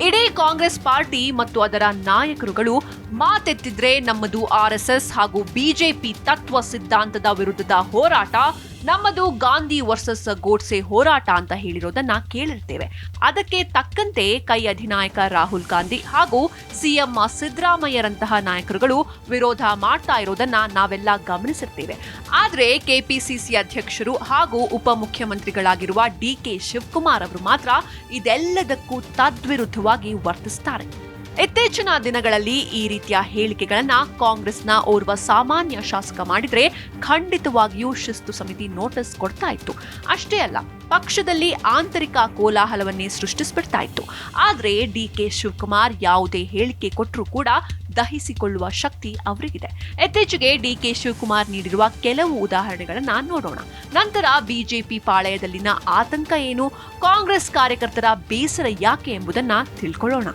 ಇಡೀ ಕಾಂಗ್ರೆಸ್ ಪಾರ್ಟಿ ಮತ್ತು ಅದರ ನಾಯಕರುಗಳು ಮಾತೆತ್ತಿದ್ರೆ ನಮ್ಮದು ಆರ್ಎಸ್ಎಸ್ ಹಾಗೂ ಬಿಜೆಪಿ ತತ್ವ ಸಿದ್ಧಾಂತದ ವಿರುದ್ಧದ ಹೋರಾಟ, ನಮ್ಮದು ಗಾಂಧಿ ವರ್ಸಸ್ ಗೋಡ್ಸೆ ಹೋರಾಟ ಅಂತ ಹೇಳಿರೋದನ್ನ ಕೇಳಿರ್ತೇವೆ. ಅದಕ್ಕೆ ತಕ್ಕಂತೆ ಕೈ ಅಧಿನಾಯಕ ರಾಹುಲ್ ಗಾಂಧಿ ಹಾಗೂ ಸಿಎಂ ಸಿದ್ದರಾಮಯ್ಯರಂತಹ ನಾಯಕರುಗಳು ವಿರೋಧ ಮಾಡ್ತಾ ಇರೋದನ್ನ ನಾವೆಲ್ಲ ಗಮನಿಸಿರ್ತೇವೆ. ಆದ್ರೆ ಕೆಪಿಸಿಸಿ ಅಧ್ಯಕ್ಷರು ಹಾಗೂ ಉಪಮುಖ್ಯಮಂತ್ರಿಗಳಾಗಿರುವ ಡಿಕೆ ಶಿವಕುಮಾರ್ ಅವರು ಮಾತ್ರ ಇದೆಲ್ಲದಕ್ಕೂ ತದ್ವಿರುದ್ಧವಾಗಿ ವರ್ತಿಸುತ್ತಾರೆ. ಇತ್ತೀಚಿನ ದಿನಗಳಲ್ಲಿ ಈ ರೀತಿಯ ಹೇಳಿಕೆಗಳನ್ನ ಕಾಂಗ್ರೆಸ್ನ ಓರ್ವ ಸಾಮಾನ್ಯ ಶಾಸಕ ಮಾಡಿದ್ರೆ ಖಂಡಿತವಾಗಿಯೂ ಶಿಸ್ತು ಸಮಿತಿ ನೋಟಿಸ್ ಕೊಡ್ತಾ ಇತ್ತು. ಅಷ್ಟೇ ಅಲ್ಲ, ಪಕ್ಷದಲ್ಲಿ ಆಂತರಿಕ ಕೋಲಾಹಲವನ್ನೇ ಸೃಷ್ಟಿಸ್ಬಿಡ್ತಾ ಇತ್ತು. ಆದ್ರೆ ಡಿಕೆ ಶಿವಕುಮಾರ್ ಯಾವುದೇ ಹೇಳಿಕೆ ಕೊಟ್ಟರೂ ಕೂಡ ದಹಿಸಿಕೊಳ್ಳುವ ಶಕ್ತಿ ಅವರಿಗಿದೆ. ಇತ್ತೀಚೆಗೆ ಡಿಕೆ ಶಿವಕುಮಾರ್ ನೀಡಿರುವ ಕೆಲವು ಉದಾಹರಣೆಗಳನ್ನ ನೋಡೋಣ. ನಂತರ ಬಿಜೆಪಿ ಪಾಳೆಯದಲ್ಲಿನ ಆತಂಕ ಏನು, ಕಾಂಗ್ರೆಸ್ ಕಾರ್ಯಕರ್ತರ ಬೇಸರ ಯಾಕೆ ಎಂಬುದನ್ನ ತಿಳ್ಕೊಳ್ಳೋಣ.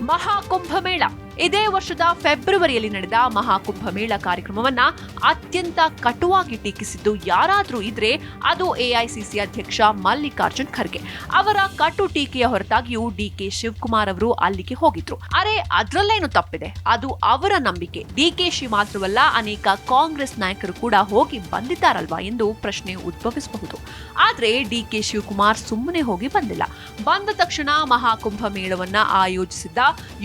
ಮಹಾಕುಂಭಮೇಳ. ಇದೇ ವರ್ಷದ ಫೆಬ್ರವರಿಯಲ್ಲಿ ನಡೆದ ಮಹಾಕುಂಭಮೇಳ ಕಾರ್ಯಕ್ರಮವನ್ನ ಅತ್ಯಂತ ಕಟುವಾಗಿ ಟೀಕಿಸಿದ್ದು ಯಾರಾದ್ರೂ ಇದ್ರೆ ಅದು ಎಐಸಿಸಿ ಅಧ್ಯಕ್ಷ ಮಲ್ಲಿಕಾರ್ಜುನ್ ಖರ್ಗೆ. ಅವರ ಕಟು ಟೀಕೆಯ ಹೊರತಾಗಿಯೂ ಡಿಕೆ ಶಿವಕುಮಾರ್ ಅವರು ಅಲ್ಲಿಗೆ ಹೋಗಿದ್ರು. ಅರೆ, ಅದ್ರಲ್ಲೇನು ತಪ್ಪಿದೆ? ಅದು ಅವರ ನಂಬಿಕೆ. ಡಿಕೆಶಿ ಮಾತ್ರವಲ್ಲ, ಅನೇಕ ಕಾಂಗ್ರೆಸ್ ನಾಯಕರು ಕೂಡ ಹೋಗಿ ಬಂದಿದ್ದಾರಲ್ವಾ ಎಂದು ಪ್ರಶ್ನೆ ಉದ್ಭವಿಸಬಹುದು. ಆದ್ರೆ ಡಿಕೆ ಶಿವಕುಮಾರ್ ಸುಮ್ಮನೆ ಹೋಗಿ ಬಂದಿಲ್ಲ. ಬಂದ ತಕ್ಷಣ ಮಹಾಕುಂಭಮೇಳವನ್ನ ಆಯೋಜಿಸಿದ್ದ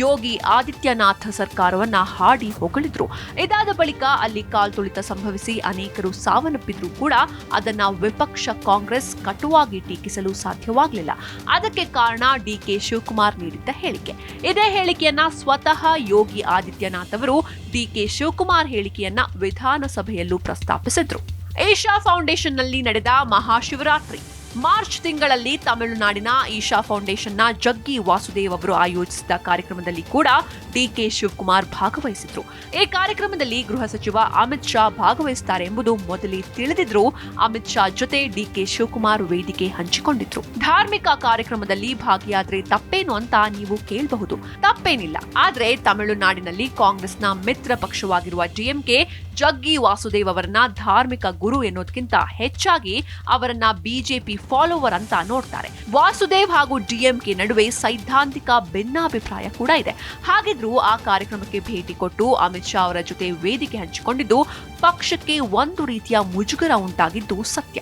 ಯೋಗಿ ಆದಿತ್ಯನಾಥ್ ಸರ್ಕಾರವನ್ನ ಹಾಡಿ ಹೊಗಳಿದ್ರು. ಇದಾದ ಬಳಿಕ ಅಲ್ಲಿ ಕಾಲ್ತುಳಿತ ಸಂಭವಿಸಿ ಅನೇಕರು ಸಾವನ್ನಪ್ಪಿದ್ರು ಕೂಡ ಅದನ್ನ ವಿಪಕ್ಷ ಕಾಂಗ್ರೆಸ್ ಕಟುವಾಗಿ ಟೀಕಿಸಲು ಸಾಧ್ಯವಾಗಲಿಲ್ಲ. ಅದಕ್ಕೆ ಕಾರಣ ಡಿಕೆ ಶಿವಕುಮಾರ್ ನೀಡಿದ್ದ ಹೇಳಿಕೆ. ಇದೇ ಹೇಳಿಕೆಯನ್ನ ಸ್ವತಃ ಯೋಗಿ ಆದಿತ್ಯನಾಥ್ ಅವರು ಡಿಕೆ ಶಿವಕುಮಾರ್ ಹೇಳಿಕೆಯನ್ನ ವಿಧಾನಸಭೆಯಲ್ಲೂ ಪ್ರಸ್ತಾಪಿಸಿದ್ರು. ಈಶಾ ಫೌಂಡೇಶನ್ನಲ್ಲಿ ನಡೆದ ಮಹಾಶಿವರಾತ್ರಿ. ಮಾರ್ಚ್ ತಿಂಗಳಲ್ಲಿ ತಮಿಳುನಾಡಿನ ಈಶಾ ಫೌಂಡೇಶನ್ನ ಜಗ್ಗಿ ವಾಸುದೇವ್ ಅವರು ಆಯೋಜಿಸಿದ ಕಾರ್ಯಕ್ರಮದಲ್ಲಿ ಕೂಡ ಡಿಕೆ ಶಿವಕುಮಾರ್ ಭಾಗವಹಿಸಿದ್ರು. ಈ ಕಾರ್ಯಕ್ರಮದಲ್ಲಿ ಗೃಹ ಸಚಿವ ಅಮಿತ್ ಶಾ ಭಾಗವಹಿಸುತ್ತಾರೆ ಎಂಬುದು ಮೊದಲೇ ತಿಳಿದಿದ್ರು. ಅಮಿತ್ ಶಾ ಜೊತೆ ಡಿಕೆ ಶಿವಕುಮಾರ್ ವೇದಿಕೆ ಹಂಚಿಕೊಂಡಿದ್ರು. ಧಾರ್ಮಿಕ ಕಾರ್ಯಕ್ರಮದಲ್ಲಿ ಭಾಗಿಯಾದ್ರೆ ತಪ್ಪೇನು ಅಂತ ನೀವು ಕೇಳಬಹುದು. ತಪ್ಪೇನಿಲ್ಲ. ಆದ್ರೆ ತಮಿಳುನಾಡಿನಲ್ಲಿ ಕಾಂಗ್ರೆಸ್ನ ಮಿತ್ರ ಪಕ್ಷವಾಗಿರುವ ಡಿಎಂಕೆ ಜಗ್ಗಿ ವಾಸುದೇವ್ ಅವರನ್ನ ಧಾರ್ಮಿಕ ಗುರು ಎನ್ನುವುದಕ್ಕಿಂತ ಹೆಚ್ಚಾಗಿ ಅವರನ್ನ ಬಿಜೆಪಿ ಫಾಲೋವರ್ ಅಂತ ನೋಡ್ತಾರೆ. ವಾಸುದೇವ್ ಹಾಗೂ ಡಿಎಂಕೆ ನಡುವೆ ಸೈದ್ಧಾಂತಿಕ ಭಿನ್ನಾಭಿಪ್ರಾಯ ಕೂಡ ಇದೆ. ಹಾಗಿದ್ರೂ ಆ ಕಾರ್ಯಕ್ರಮಕ್ಕೆ ಭೇಟಿ ಕೊಟ್ಟು ಅಮಿತ್ ಶಾ ಅವರ ಜೊತೆ ವೇದಿಕೆ ಹಂಚಿಕೊಂಡಿದ್ದು ಪಕ್ಷಕ್ಕೆ ಒಂದು ರೀತಿಯ ಮುಜುಗರ ಉಂಟಾಗಿದ್ದು ಸತ್ಯ.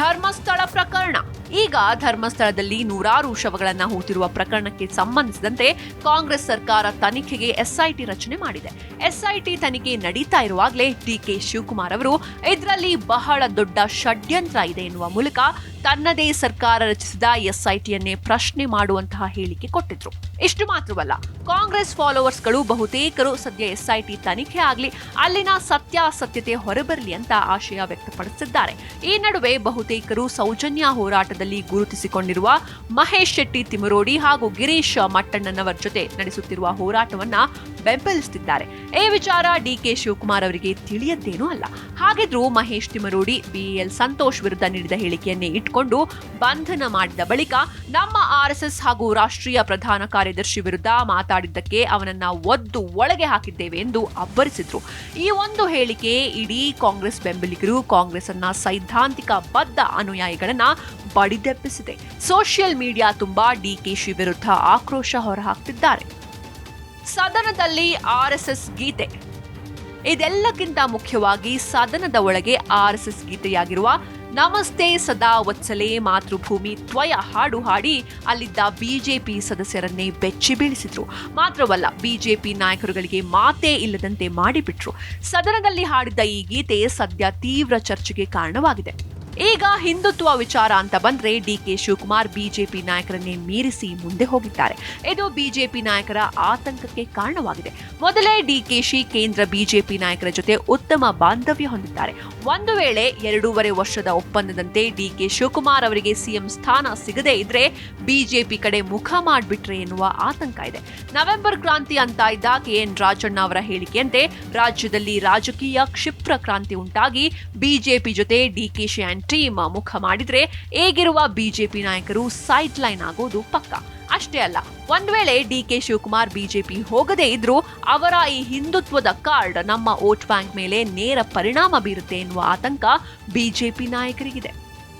ಧರ್ಮಸ್ಥಳ ಪ್ರಕರಣ. ಈಗ ಧರ್ಮಸ್ಥಳದಲ್ಲಿ ನೂರಾರು ಶವಗಳನ್ನ ಹೂತಿರುವ ಪ್ರಕರಣಕ್ಕೆ ಸಂಬಂಧಿಸಿದಂತೆ ಕಾಂಗ್ರೆಸ್ ಸರ್ಕಾರ ತನಿಖೆಗೆ ಎಸ್ಐಟಿ ರಚನೆ ಮಾಡಿದೆ. ಎಸ್ಐಟಿ ತನಿಖೆ ನಡೀತಾ ಇರುವಾಗಲೇ ಡಿಕೆ ಶಿವಕುಮಾರ್ ಅವರು ಇದರಲ್ಲಿ ಬಹಳ ದೊಡ್ಡ ಷಡ್ಯಂತ್ರ ಇದೆ ಎನ್ನುವ ಮೂಲಕ ತನ್ನದೇ ಸರ್ಕಾರ ರಚಿಸಿದ ಎಸ್ಐಟಿಯನ್ನೇ ಪ್ರಶ್ನೆ ಮಾಡುವಂತಹ ಹೇಳಿಕೆ ಕೊಟ್ಟಿದ್ರು. ಇಷ್ಟು ಮಾತ್ರವಲ್ಲ, ಕಾಂಗ್ರೆಸ್ ಫಾಲೋವರ್ಸ್ಗಳು ಬಹುತೇಕರು ಸದ್ಯ ಎಸ್ಐಟಿ ತನಿಖೆ ಆಗಲಿ, ಅಲ್ಲಿನ ಸತ್ಯಾಸತ್ಯತೆ ಹೊರಬರಲಿ ಅಂತ ಆಶಯ ವ್ಯಕ್ತಪಡಿಸಿದ್ದಾರೆ. ಈ ನಡುವೆ ಬಹುತೇಕರು ಸೌಜನ್ಯ ಹೋರಾಟದಲ್ಲಿ ಗುರುತಿಸಿಕೊಂಡಿರುವ ಮಹೇಶ್ ಶೆಟ್ಟಿ ತಿಮರೋಡಿ ಹಾಗೂ ಗಿರೀಶ್ ಮಟ್ಟಣ್ಣನವರ ಜೊತೆ ನಡೆಸುತ್ತಿರುವ ಹೋರಾಟವನ್ನ ಬೆಂಬಲಿಸುತ್ತಿದ್ದಾರೆ. ಈ ವಿಚಾರ ಡಿಕೆ ಶಿವಕುಮಾರ್ ಅವರಿಗೆ ತಿಳಿಯದ್ದೇನೂ ಅಲ್ಲ. ಹಾಗಿದ್ರೂ ಮಹೇಶ್ ತಿಮರೋಡಿ ಬಿಎಲ್ ಸಂತೋಷ್ ವಿರುದ್ಧ ನೀಡಿದ ಹೇಳಿಕೆಯನ್ನೇ ಇಟ್ಕೊಂಡು ಬಂಧನ ಮಾಡಿದ ಬಳಿಕ ನಮ್ಮ ಆರ್ಎಸ್ಎಸ್ ಹಾಗೂ ರಾಷ್ಟ್ರೀಯ ಪ್ರಧಾನ ಕಾರ್ಯದರ್ಶಿ ವಿರುದ್ಧ ಮಾತಾಡಿದ್ದಕ್ಕೆ ಅವನನ್ನ ಒದ್ದು ಒಳಗೆ ಹಾಕಿದ್ದೇವೆ ಎಂದು ಅಬ್ಬರಿಸಿದ್ರು. ಈ ಒಂದು ಹೇಳಿಕೆ ಇಡೀ ಕಾಂಗ್ರೆಸ್ ಬೆಂಬಲಿಗರು, ಕಾಂಗ್ರೆಸ್ ಅನ್ನ ಸೈದ್ಧಾಂತಿಕ ಬದ್ಧ ಅನುಯಾಯಿಗಳನ್ನ ಬಡಿದೆಬ್ಬಿಸಿದೆ. ಸೋಷಿಯಲ್ ಮೀಡಿಯಾ ತುಂಬಾ ಡಿಕೆಶಿ ವಿರುದ್ಧ ಆಕ್ರೋಶ ಹೊರಹಾಕ್ತಿದ್ದಾರೆ. ಸದನದಲ್ಲಿ ಆರ್ಎಸ್ಎಸ್ ಗೀತೆ. ಇದೆಲ್ಲಕ್ಕಿಂತ ಮುಖ್ಯವಾಗಿ ಸದನದ ಒಳಗೆ ಆರ್ಎಸ್ಎಸ್ ಗೀತೆಯಾಗಿರುವ ನಮಸ್ತೆ ಸದಾ ವತ್ಸಲೆ ಮಾತೃಭೂಮಿ ತ್ವಯ ಹಾಡು ಹಾಡಿ ಅಲ್ಲಿದ್ದ ಬಿಜೆಪಿ ಸದಸ್ಯರನ್ನೇ ಬೆಚ್ಚಿ ಬೀಳಿಸಿದ್ರು. ಮಾತ್ರವಲ್ಲ, ಬಿಜೆಪಿ ನಾಯಕರುಗಳಿಗೆ ಮಾತೇ ಇಲ್ಲದಂತೆ ಮಾಡಿಬಿಟ್ರು. ಸದನದಲ್ಲಿ ಹಾಡಿದ್ದ ಈ ಗೀತೆ ಸದ್ಯ ತೀವ್ರ ಚರ್ಚೆಗೆ ಕಾರಣವಾಗಿದೆ. ಈಗ ಹಿಂದುತ್ವ ವಿಚಾರ ಅಂತ ಬಂದ್ರೆ ಡಿಕೆ ಶಿವಕುಮಾರ್ ಬಿಜೆಪಿ ನಾಯಕರನ್ನೇ ಮೀರಿಸಿ ಮುಂದೆ ಹೋಗಿದ್ದಾರೆ. ಇದು ಬಿಜೆಪಿ ನಾಯಕರ ಆತಂಕಕ್ಕೆ ಕಾರಣವಾಗಿದೆ. ಮೊದಲೇ ಡಿಕೆಶಿ ಕೇಂದ್ರ ಬಿಜೆಪಿ ನಾಯಕರ ಜೊತೆ ಉತ್ತಮ ಬಾಂಧವ್ಯ ಹೊಂದಿದ್ದಾರೆ. ಒಂದು ವೇಳೆ 2.5 ವರ್ಷದ ಒಪ್ಪಂದದಂತೆ ಡಿಕೆ ಶಿವಕುಮಾರ್ ಅವರಿಗೆ ಸಿಎಂ ಸ್ಥಾನ ಸಿಗದೇ ಇದ್ರೆ ಬಿಜೆಪಿ ಕಡೆ ಮುಖ ಮಾಡಿಬಿಟ್ರೆ ಎನ್ನುವ ಆತಂಕ ಇದೆ. ನವೆಂಬರ್ ಕ್ರಾಂತಿ ಅಂತ ಇದ್ದ ಕೆಎನ್ ರಾಜಣ್ಣ ಅವರ ಹೇಳಿಕೆಯಂತೆ ರಾಜ್ಯದಲ್ಲಿ ರಾಜಕೀಯ ಕ್ಷಿಪ್ರ ಕ್ರಾಂತಿ ಉಂಟಾಗಿ ಬಿಜೆಪಿ ಜೊತೆ ಡಿಕೆಶಿ ಅಂಡ್ ಟೀಮ್ ಮುಖ ಮಾಡಿದ್ರೆ ಈಗಿರುವ ಬಿಜೆಪಿ ನಾಯಕರು ಸೈಡ್ ಲೈನ್ ಆಗೋದು ಪಕ್ಕ. ಅಷ್ಟೇ ಅಲ್ಲ, ಒಂದ್ ವೇಳೆ ಡಿಕೆ ಶಿವಕುಮಾರ್ ಬಿಜೆಪಿ ಹೋಗದೇ ಇದ್ರೂ ಅವರ ಈ ಹಿಂದುತ್ವದ ಕಾರ್ಡ್ ನಮ್ಮ ವೋಟ್ ಬ್ಯಾಂಕ್ ಮೇಲೆ ನೇರ ಪರಿಣಾಮ ಬೀರುತ್ತೆ ಎನ್ನುವ ಆತಂಕ ಬಿಜೆಪಿ ನಾಯಕರಿಗಿದೆ.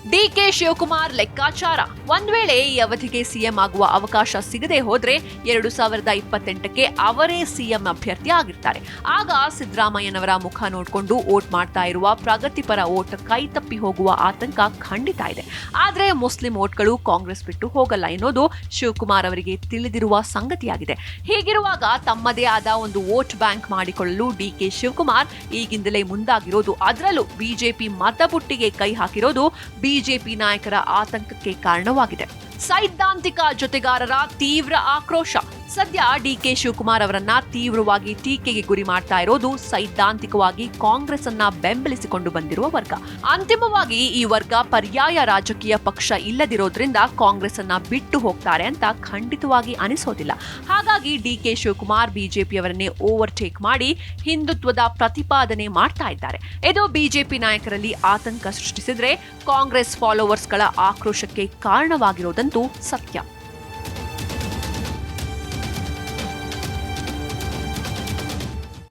ಡಿಕೆ ಶಿವಕುಮಾರ್ ಲೆಕ್ಕಾಚಾರ. ಒಂದ್ ವೇಳೆ ಈ ಅವಧಿಗೆ ಸಿಎಂ ಆಗುವ ಅವಕಾಶ ಸಿಗದೆ ಹೋದ್ರೆ 2028ಕ್ಕೆ ಅವರೇ ಸಿಎಂ ಅಭ್ಯರ್ಥಿ ಆಗಿರ್ತಾರೆ. ಆಗ ಸಿದ್ದರಾಮಯ್ಯನವರ ಮುಖ ನೋಡಿಕೊಂಡು ವೋಟ್ ಮಾಡ್ತಾ ಇರುವ ಪ್ರಗತಿಪರ ವೋಟ್ ಕೈ ತಪ್ಪಿ ಹೋಗುವ ಆತಂಕ ಖಂಡಿತ ಇದೆ. ಆದ್ರೆ ಮುಸ್ಲಿಂ ವೋಟ್ಗಳು ಕಾಂಗ್ರೆಸ್ ಬಿಟ್ಟು ಹೋಗಲ್ಲ ಎನ್ನುವುದು ಶಿವಕುಮಾರ್ ಅವರಿಗೆ ತಿಳಿದಿರುವ ಸಂಗತಿಯಾಗಿದೆ. ಹೀಗಿರುವಾಗ ತಮ್ಮದೇ ಆದ ಒಂದು ವೋಟ್ ಬ್ಯಾಂಕ್ ಮಾಡಿಕೊಳ್ಳಲು ಡಿಕೆ ಶಿವಕುಮಾರ್ ಈಗಿಂದಲೇ ಮುಂದಾಗಿರೋದು, ಅದರಲ್ಲೂ ಬಿಜೆಪಿ ಮತಬುಟ್ಟಿಗೆ ಕೈ ಹಾಕಿರೋದು ಬಿಜೆಪಿ ನಾಯಕರ ಆತಂಕಕ್ಕೆ ಕಾರಣವಾಗಿದೆ. ಸೈದ್ಧಾಂತಿಕ ಜೊತೆಗಾರರ ತೀವ್ರ ಆಕ್ರೋಶ. ಸದ್ಯ ಡಿಕೆ ಶಿವಕುಮಾರ್ ಅವರನ್ನ ತೀವ್ರವಾಗಿ ಟೀಕೆಗೆ ಗುರಿ ಮಾಡ್ತಾ ಇರೋದು ಸೈದ್ಧಾಂತಿಕವಾಗಿ ಕಾಂಗ್ರೆಸ್ ಅನ್ನ ಬೆಂಬಲಿಸಿಕೊಂಡು ಬಂದಿರುವ ವರ್ಗ. ಅಂತಿಮವಾಗಿ ಈ ವರ್ಗ ಪರ್ಯಾಯ ರಾಜಕೀಯ ಪಕ್ಷ ಇಲ್ಲದಿರೋದ್ರಿಂದ ಕಾಂಗ್ರೆಸ್ ಅನ್ನ ಬಿಟ್ಟು ಹೋಗ್ತಾರೆ ಅಂತ ಖಂಡಿತವಾಗಿ ಅನಿಸೋದಿಲ್ಲ. ಹಾಗಾಗಿ ಡಿಕೆ ಶಿವಕುಮಾರ್ ಬಿಜೆಪಿಯವರನ್ನೇ ಓವರ್ಟೇಕ್ ಮಾಡಿ ಹಿಂದುತ್ವದ ಪ್ರತಿಪಾದನೆ ಮಾಡ್ತಾ ಇದ್ದಾರೆ. ಇದು ಬಿಜೆಪಿ ನಾಯಕರಲ್ಲಿ ಆತಂಕ ಸೃಷ್ಟಿಸಿದ್ರೆ ಕಾಂಗ್ರೆಸ್ ಫಾಲೋವರ್ಸ್ಗಳ ಆಕ್ರೋಶಕ್ಕೆ ಕಾರಣವಾಗಿರೋದಂತೂ ಸತ್ಯ.